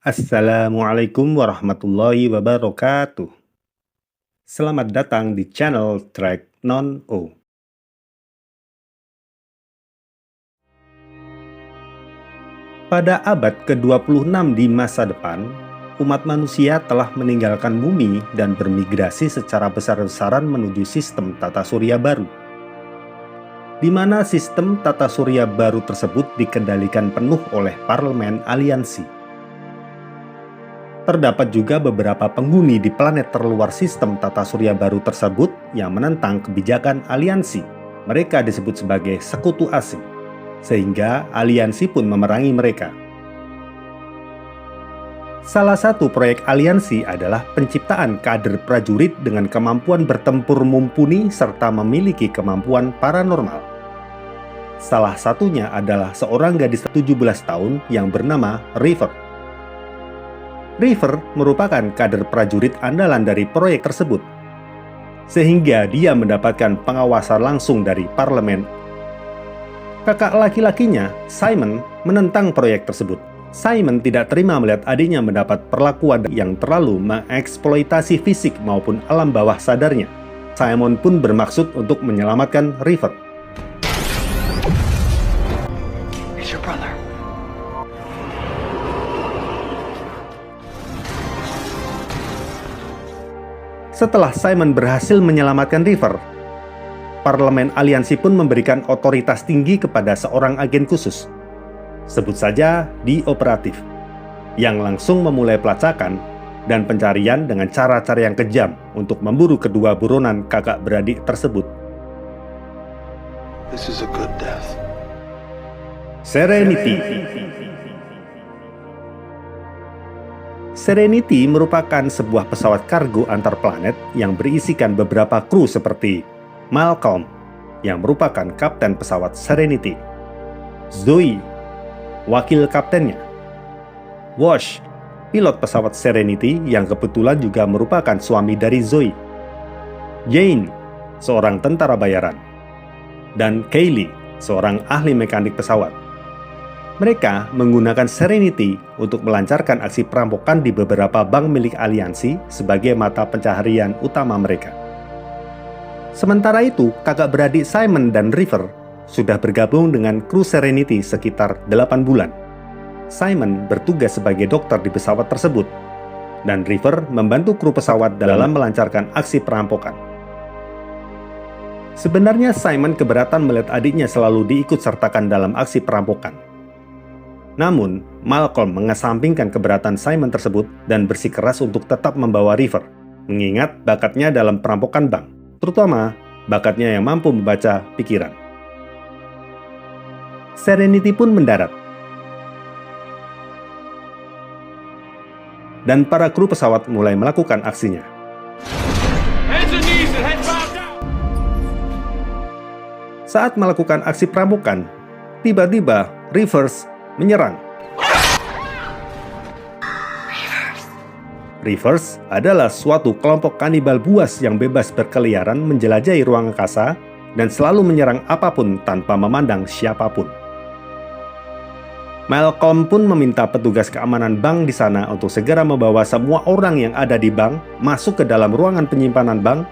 Assalamualaikum warahmatullahi wabarakatuh. Selamat datang di channel Track Non-O. Pada abad ke-26 di masa depan, umat manusia telah meninggalkan bumi dan bermigrasi secara besar-besaran menuju sistem tata surya baru, di mana sistem tata surya baru tersebut dikendalikan penuh oleh parlemen aliansi. Terdapat juga beberapa penghuni di planet terluar sistem tata surya baru tersebut yang menentang kebijakan aliansi. Mereka disebut sebagai sekutu asing, sehingga aliansi pun memerangi mereka. Salah satu proyek aliansi adalah penciptaan kader prajurit dengan kemampuan bertempur mumpuni serta memiliki kemampuan paranormal. Salah satunya adalah seorang gadis 17 tahun yang bernama River. River merupakan kader prajurit andalan dari proyek tersebut, sehingga dia mendapatkan pengawasan langsung dari parlemen. Kakak laki-lakinya, Simon, menentang proyek tersebut. Simon tidak terima melihat adiknya mendapat perlakuan yang terlalu mengeksploitasi fisik maupun alam bawah sadarnya. Simon pun bermaksud untuk menyelamatkan River. It's your brother. Setelah Simon berhasil menyelamatkan River, Parlemen Aliansi pun memberikan otoritas tinggi kepada seorang agen khusus, sebut saja di operatif, yang langsung memulai pelacakan dan pencarian dengan cara-cara yang kejam untuk memburu kedua buronan kakak beradik tersebut. This is a good death. Serenity. Serenity merupakan sebuah pesawat kargo antar planet yang berisikan beberapa kru seperti Malcolm, yang merupakan kapten pesawat Serenity, Zoe, wakil kaptennya, Wash, pilot pesawat Serenity yang kebetulan juga merupakan suami dari Zoe, Jane, seorang tentara bayaran, dan Kaylee, seorang ahli mekanik pesawat. Mereka menggunakan Serenity untuk melancarkan aksi perampokan di beberapa bank milik aliansi sebagai mata pencaharian utama mereka. Sementara itu, kakak beradik Simon dan River sudah bergabung dengan kru Serenity sekitar 8 bulan. Simon bertugas sebagai dokter di pesawat tersebut, dan River membantu kru pesawat dalam melancarkan aksi perampokan. Sebenarnya Simon keberatan melihat adiknya selalu diikut-sertakan dalam aksi perampokan. Namun, Malcolm mengesampingkan keberatan Simon tersebut dan bersikeras untuk tetap membawa River, mengingat bakatnya dalam perampokan bank, terutama bakatnya yang mampu membaca pikiran. Serenity pun mendarat, dan para kru pesawat mulai melakukan aksinya. Saat melakukan aksi perampokan, tiba-tiba Rivers menyerang. Rivers adalah suatu kelompok kanibal buas yang bebas berkeliaran menjelajahi ruang angkasa dan selalu menyerang apapun tanpa memandang siapapun. Malcolm pun meminta petugas keamanan bank di sana untuk segera membawa semua orang yang ada di bank masuk ke dalam ruangan penyimpanan bank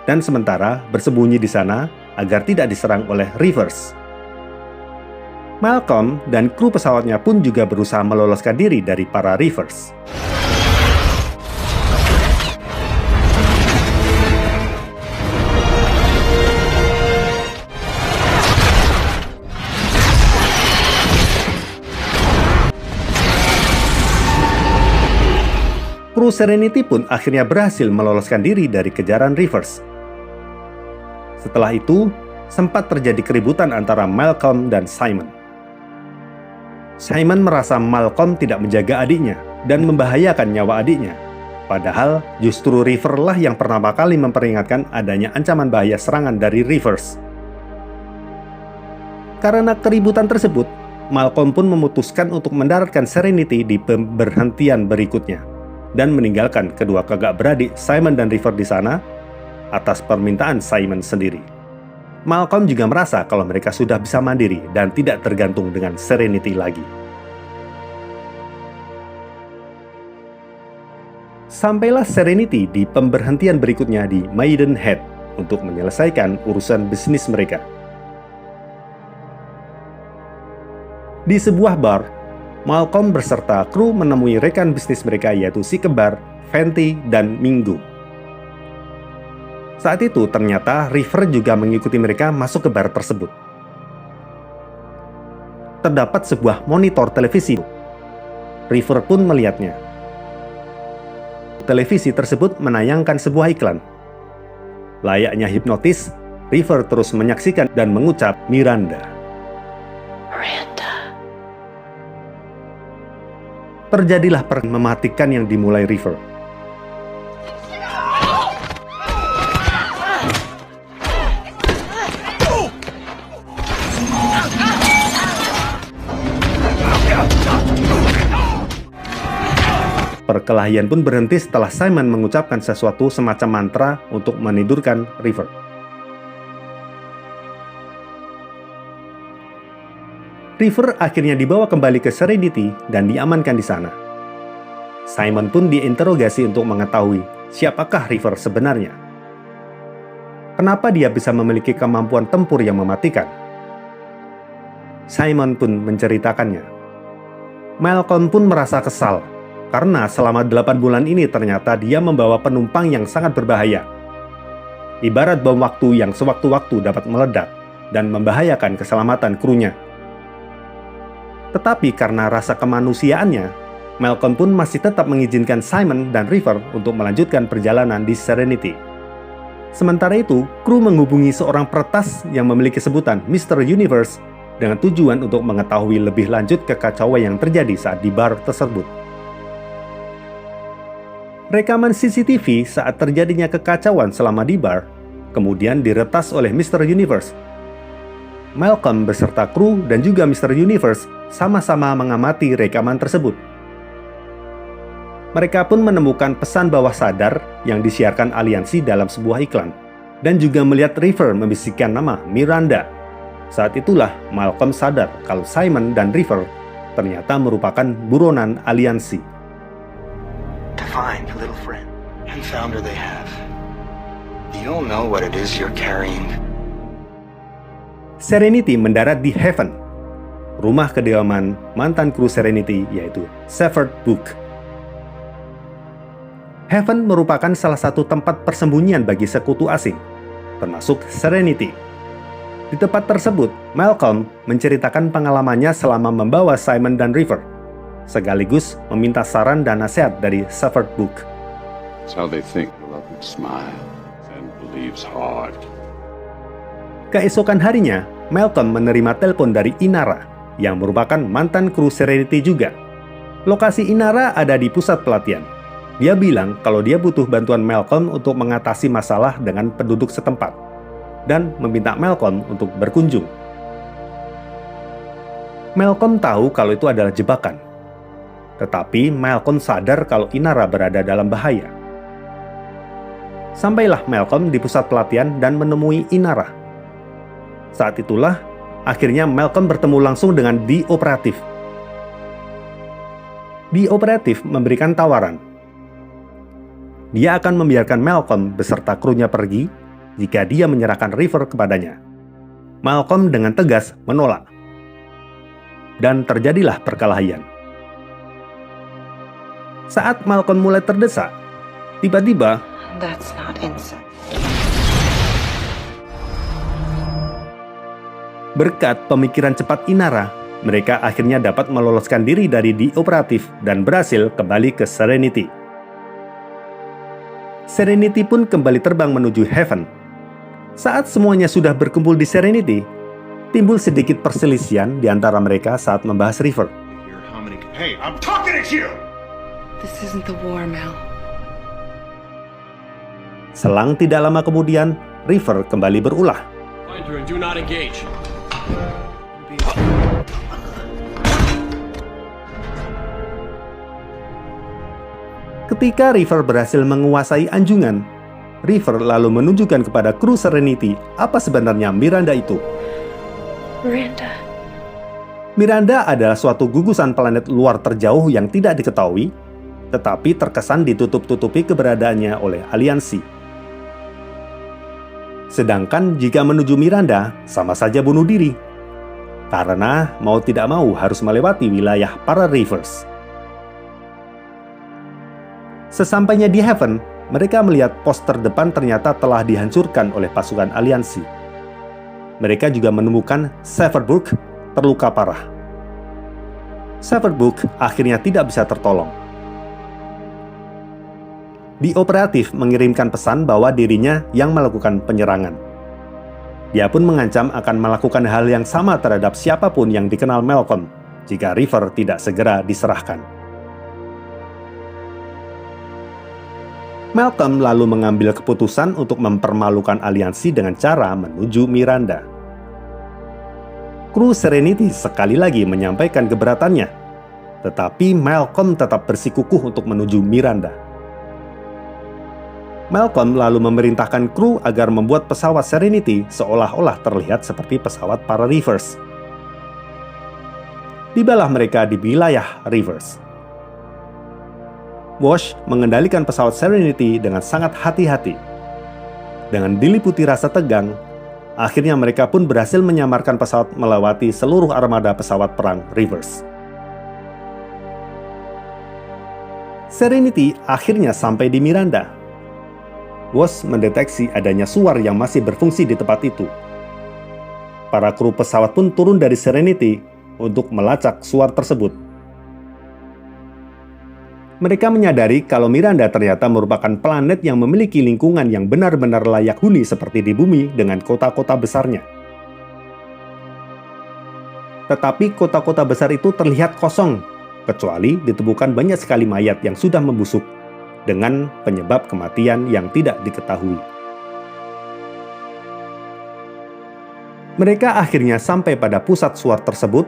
dan sementara bersembunyi di sana agar tidak diserang oleh Rivers. Malcolm dan kru pesawatnya pun juga berusaha meloloskan diri dari para Rivers. Kru Serenity pun akhirnya berhasil meloloskan diri dari kejaran Rivers. Setelah itu, sempat terjadi keributan antara Malcolm dan Simon. Simon merasa Malcolm tidak menjaga adiknya dan membahayakan nyawa adiknya. Padahal justru River lah yang pertama kali memperingatkan adanya ancaman bahaya serangan dari Rivers. Karena keributan tersebut, Malcolm pun memutuskan untuk mendaratkan Serenity di pemberhentian berikutnya dan meninggalkan kedua kakak beradik Simon dan River di sana atas permintaan Simon sendiri. Malcolm juga merasa kalau mereka sudah bisa mandiri dan tidak tergantung dengan Serenity lagi. Sampailah Serenity di pemberhentian berikutnya di Maidenhead untuk menyelesaikan urusan bisnis mereka. Di sebuah bar, Malcolm beserta kru menemui rekan bisnis mereka yaitu si kembar, Fenty, dan Mingo. Saat itu ternyata River juga mengikuti mereka masuk ke bar tersebut. Terdapat sebuah monitor televisi. River pun melihatnya. Televisi tersebut menayangkan sebuah iklan. Layaknya hipnotis, River terus menyaksikan dan mengucap Miranda. Miranda. Terjadilah perang mematikan yang dimulai River. Perkelahian pun berhenti setelah Simon mengucapkan sesuatu semacam mantra untuk menidurkan River. River akhirnya dibawa kembali ke Serenity dan diamankan di sana. Simon pun diinterogasi untuk mengetahui siapakah River sebenarnya. Kenapa dia bisa memiliki kemampuan tempur yang mematikan? Simon pun menceritakannya. Malcolm pun merasa kesal karena selama 8 bulan ini ternyata dia membawa penumpang yang sangat berbahaya. Ibarat bom waktu yang sewaktu-waktu dapat meledak dan membahayakan keselamatan krunya. Tetapi karena rasa kemanusiaannya, Malcolm pun masih tetap mengizinkan Simon dan River untuk melanjutkan perjalanan di Serenity. Sementara itu, kru menghubungi seorang peretas yang memiliki sebutan Mr. Universe dengan tujuan untuk mengetahui lebih lanjut kekacauan yang terjadi saat di bar tersebut. Rekaman CCTV saat terjadinya kekacauan selama di bar kemudian diretas oleh Mr. Universe. Malcolm beserta kru dan juga Mr. Universe sama-sama mengamati rekaman tersebut. Mereka pun menemukan pesan bawah sadar yang disiarkan aliansi dalam sebuah iklan dan juga melihat River membisikkan nama Miranda. Saat itulah Malcolm sadar kalau Simon dan River ternyata merupakan buronan aliansi. To find your little friend. And found her they have. You'll know what it is you're carrying. Serenity mendarat di Heaven, rumah kediaman mantan kru Serenity yaitu Shepherd Book. Heaven merupakan salah satu tempat persembunyian bagi sekutu asing, termasuk Serenity. Di tempat tersebut, Malcolm menceritakan pengalamannya selama membawa Simon dan River, sekaligus meminta saran dan nasihat dari Shepherd Book. That's how they think. Love and smile and believes hard. Keesokan harinya, Malcolm menerima telepon dari Inara, yang merupakan mantan kru Serenity juga. Lokasi Inara ada di pusat pelatihan. Dia bilang kalau dia butuh bantuan Malcolm untuk mengatasi masalah dengan penduduk setempat, dan meminta Malcolm untuk berkunjung. Malcolm tahu kalau itu adalah jebakan. Tetapi Malcolm sadar kalau Inara berada dalam bahaya. Sampailah Malcolm di pusat pelatihan dan menemui Inara. Saat itulah, akhirnya Malcolm bertemu langsung dengan The Operative. The Operative memberikan tawaran. Dia akan membiarkan Malcolm beserta krunya pergi jika dia menyerahkan River kepadanya. Malcolm dengan tegas menolak. Dan terjadilah perkelahian. Saat Malcolm mulai terdesak, tiba-tiba That's not insect. berkat pemikiran cepat Inara, mereka akhirnya dapat meloloskan diri dari The Operative dan berhasil kembali ke Serenity. Serenity pun kembali terbang menuju Heaven. Saat semuanya sudah berkumpul di Serenity, timbul sedikit perselisihan di antara mereka saat membahas River. Hey, I'm talking at you! This isn't the war, Mal. Selang tidak lama kemudian, River kembali berulah. Find her and do not engage. Ketika River berhasil menguasai anjungan, River lalu menunjukkan kepada kru Serenity apa sebenarnya Miranda itu. Miranda. Miranda adalah suatu gugusan planet luar terjauh yang tidak diketahui, tetapi terkesan ditutup-tutupi keberadaannya oleh aliansi. Sedangkan jika menuju Miranda, sama saja bunuh diri, karena mau tidak mau harus melewati wilayah para Reavers. Sesampainya di Haven, mereka melihat pos terdepan ternyata telah dihancurkan oleh pasukan aliansi. Mereka juga menemukan Severbrook terluka parah. Severbrook akhirnya tidak bisa tertolong. The Operative mengirimkan pesan bahwa dirinya yang melakukan penyerangan. Dia pun mengancam akan melakukan hal yang sama terhadap siapapun yang dikenal Malcolm jika River tidak segera diserahkan. Malcolm lalu mengambil keputusan untuk mempermalukan aliansi dengan cara menuju Miranda. Kru Serenity sekali lagi menyampaikan keberatannya, tetapi Malcolm tetap bersikukuh untuk menuju Miranda. Malcolm lalu memerintahkan kru agar membuat pesawat Serenity seolah-olah terlihat seperti pesawat para Reavers. Tibalah mereka di wilayah Reavers. Wash mengendalikan pesawat Serenity dengan sangat hati-hati. Dengan diliputi rasa tegang, akhirnya mereka pun berhasil menyamarkan pesawat melewati seluruh armada pesawat perang Reavers. Serenity akhirnya sampai di Miranda. Wash mendeteksi adanya suar yang masih berfungsi di tempat itu. Para kru pesawat pun turun dari Serenity untuk melacak suar tersebut. Mereka menyadari kalau Miranda ternyata merupakan planet yang memiliki lingkungan yang benar-benar layak huni seperti di bumi dengan kota-kota besarnya. Tetapi kota-kota besar itu terlihat kosong, kecuali ditemukan banyak sekali mayat yang sudah membusuk, dengan penyebab kematian yang tidak diketahui. Mereka akhirnya sampai pada pusat suar tersebut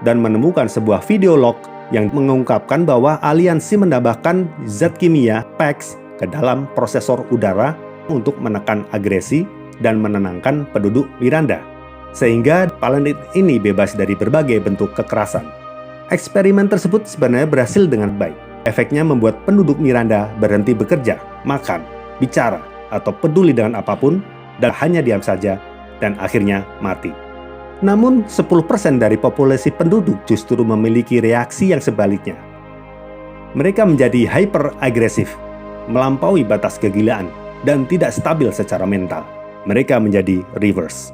dan menemukan sebuah video log yang mengungkapkan bahwa aliansi menambahkan zat kimia PAX ke dalam prosesor udara untuk menekan agresi dan menenangkan penduduk Miranda, sehingga planet ini bebas dari berbagai bentuk kekerasan. Eksperimen tersebut sebenarnya berhasil dengan baik. Efeknya membuat penduduk Miranda berhenti bekerja, makan, bicara, atau peduli dengan apapun, dan hanya diam saja, dan akhirnya mati. Namun, 10% dari populasi penduduk justru memiliki reaksi yang sebaliknya. Mereka menjadi hyper-agresif, melampaui batas kegilaan, dan tidak stabil secara mental. Mereka menjadi Reavers.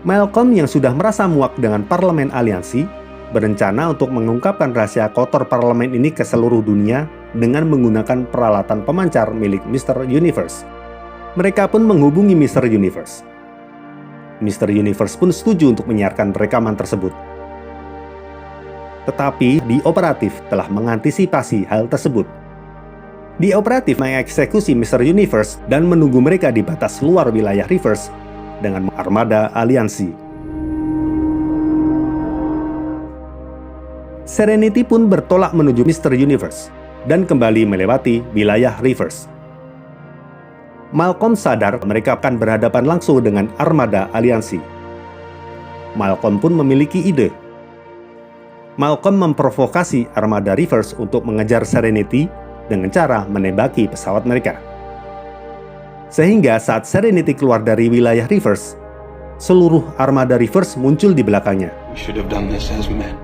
Malcolm yang sudah merasa muak dengan parlemen aliansi, berencana untuk mengungkapkan rahasia kotor parlemen ini ke seluruh dunia dengan menggunakan peralatan pemancar milik Mr. Universe. Mereka pun menghubungi Mr. Universe. Mr. Universe pun setuju untuk menyiarkan rekaman tersebut. Tetapi The Operative telah mengantisipasi hal tersebut. The Operative mengeksekusi Mr. Universe dan menunggu mereka di batas luar wilayah Reavers dengan armada aliansi. Serenity pun bertolak menuju Mr. Universe dan kembali melewati wilayah Reavers. Malcolm sadar mereka akan berhadapan langsung dengan armada aliansi. Malcolm pun memiliki ide. Malcolm memprovokasi armada Reavers untuk mengejar Serenity dengan cara menembaki pesawat mereka. Sehingga saat Serenity keluar dari wilayah Reavers, seluruh armada Reavers muncul di belakangnya. We should have done this as men.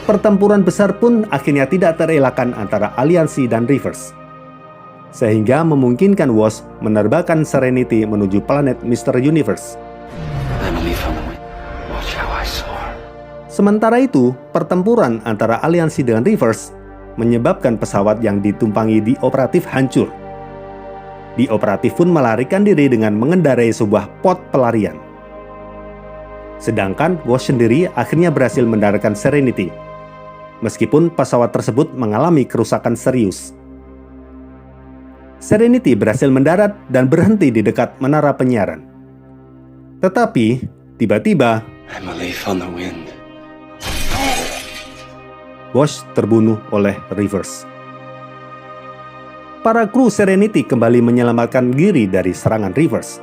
Pertempuran besar pun akhirnya tidak terelakkan antara aliansi dan Reavers, sehingga memungkinkan Wash menerbangkan Serenity menuju planet Mr. Universe. Sementara itu, pertempuran antara aliansi dengan Reavers menyebabkan pesawat yang ditumpangi The Operative hancur. The Operative pun melarikan diri dengan mengendarai sebuah pod pelarian. Sedangkan Wash sendiri akhirnya berhasil mendaratkan Serenity, meskipun pesawat tersebut mengalami kerusakan serius. Serenity berhasil mendarat dan berhenti di dekat menara penyiaran. Tetapi, tiba-tiba, Wash terbunuh oleh Reavers. Para kru Serenity kembali menyelamatkan diri dari serangan Reavers.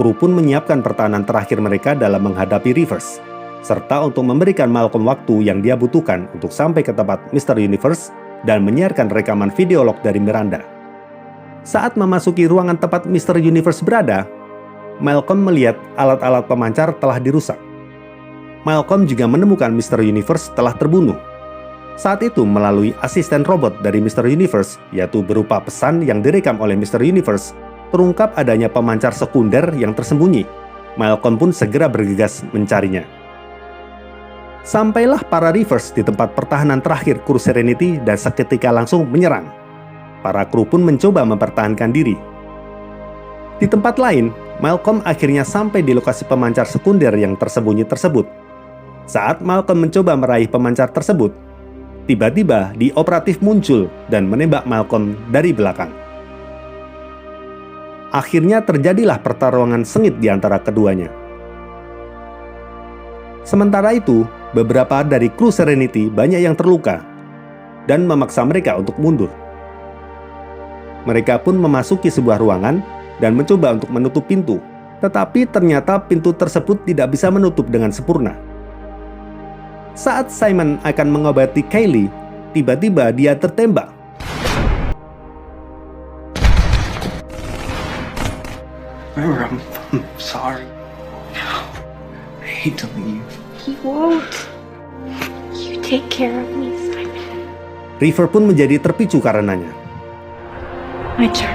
kru pun menyiapkan pertahanan terakhir mereka dalam menghadapi Rivers, serta untuk memberikan Malcolm waktu yang dia butuhkan untuk sampai ke tempat Mr. Universe dan menyiarkan rekaman video log dari Miranda. Saat memasuki ruangan tempat Mr. Universe berada, Malcolm melihat alat-alat pemancar telah dirusak. Malcolm juga menemukan Mr. Universe telah terbunuh. Saat itu melalui asisten robot dari Mr. Universe, yaitu berupa pesan yang direkam oleh Mr. Universe, terungkap adanya pemancar sekunder yang tersembunyi. Malcolm pun segera bergegas mencarinya. Sampailah para Rivers di tempat pertahanan terakhir kru Serenity dan seketika langsung menyerang. Para kru pun mencoba mempertahankan diri. Di tempat lain, Malcolm akhirnya sampai di lokasi pemancar sekunder yang tersembunyi tersebut. Saat Malcolm mencoba meraih pemancar tersebut, tiba-tiba The Operative muncul dan menembak Malcolm dari belakang. Akhirnya terjadilah pertarungan sengit di antara keduanya. Sementara itu, beberapa dari kru Serenity banyak yang terluka dan memaksa mereka untuk mundur. Mereka pun memasuki sebuah ruangan dan mencoba untuk menutup pintu, tetapi ternyata pintu tersebut tidak bisa menutup dengan sempurna. Saat Simon akan mengobati Kaylee, tiba-tiba dia tertembak. Remember, I'm sorry. I hate to leave. He won't. You take care of me, Simon. River pun menjadi terpicu karenanya. My turn.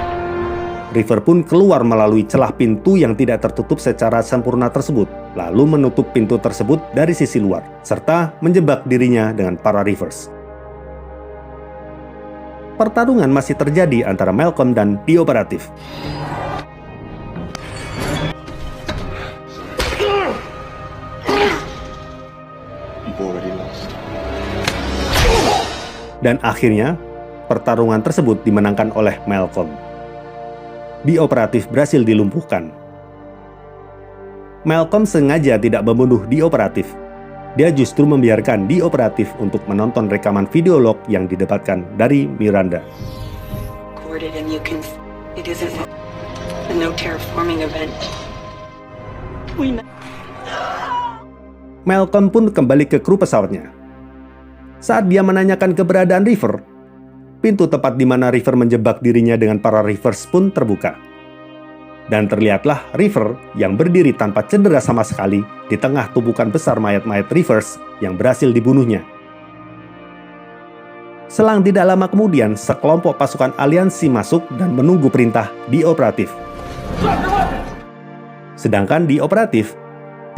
River pun keluar melalui celah pintu yang tidak tertutup secara sempurna tersebut, lalu menutup pintu tersebut dari sisi luar, serta menjebak dirinya dengan para Rivers. Pertarungan masih terjadi antara Malcolm dan The Operative. Dan akhirnya, pertarungan tersebut dimenangkan oleh Malcolm. The Operative berhasil dilumpuhkan. Malcolm sengaja tidak membunuh The Operative. Dia justru membiarkan The Operative untuk menonton rekaman video log yang didapatkan dari Miranda. Recorded and you can. It isn't a no terraforming event. Malcolm pun kembali ke kru pesawatnya. Saat dia menanyakan keberadaan River, pintu tempat di mana River menjebak dirinya dengan para Rivers pun terbuka. Dan terlihatlah River yang berdiri tanpa cedera sama sekali di tengah tumpukan besar mayat-mayat Rivers yang berhasil dibunuhnya. Selang tidak lama kemudian, sekelompok pasukan aliansi masuk dan menunggu perintah The Operative. Sedangkan The Operative,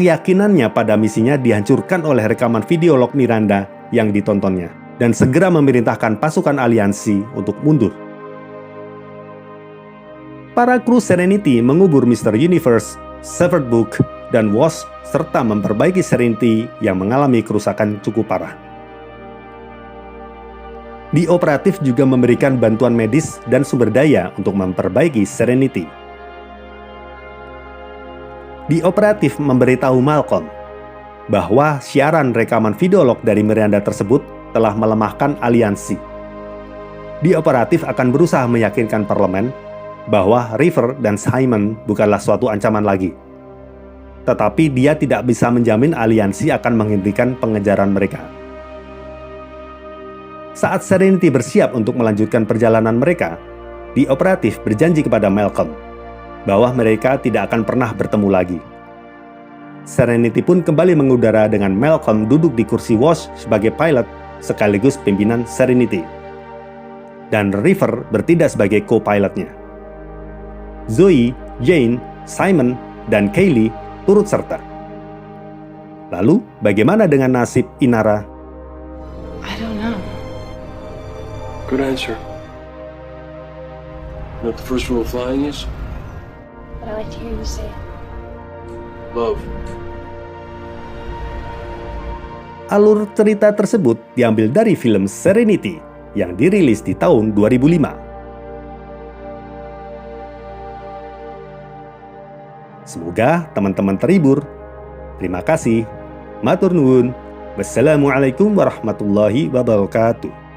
keyakinannya pada misinya dihancurkan oleh rekaman video log Miranda yang ditontonnya, dan segera memerintahkan pasukan aliansi untuk mundur. Para kru Serenity mengubur Mr. Universe, Severed Book, dan Wasp, serta memperbaiki Serenity yang mengalami kerusakan cukup parah. The Operative juga memberikan bantuan medis dan sumber daya untuk memperbaiki Serenity. The Operative memberitahu Malcolm bahwa siaran rekaman video log dari Miranda tersebut telah melemahkan aliansi. The Operative akan berusaha meyakinkan parlemen bahwa River dan Simon bukanlah suatu ancaman lagi. Tetapi dia tidak bisa menjamin aliansi akan menghentikan pengejaran mereka. Saat Serenity bersiap untuk melanjutkan perjalanan mereka, The Operative berjanji kepada Malcolm bahwa mereka tidak akan pernah bertemu lagi. Serenity pun kembali mengudara dengan Malcolm duduk di kursi Wash sebagai pilot sekaligus pimpinan Serenity. Dan River bertindak sebagai co-pilotnya. Zoe, Jane, Simon, dan Kaylee turut serta. Lalu, bagaimana dengan nasib Inara? I don't know. Good answer. You know what the first rule of flying is? But I like to hear you say it. Love. Alur cerita tersebut diambil dari film Serenity yang dirilis di tahun 2005. Semoga teman-teman terhibur. Terima kasih. Matur nuwun. Wassalamualaikum warahmatullahi wabarakatuh.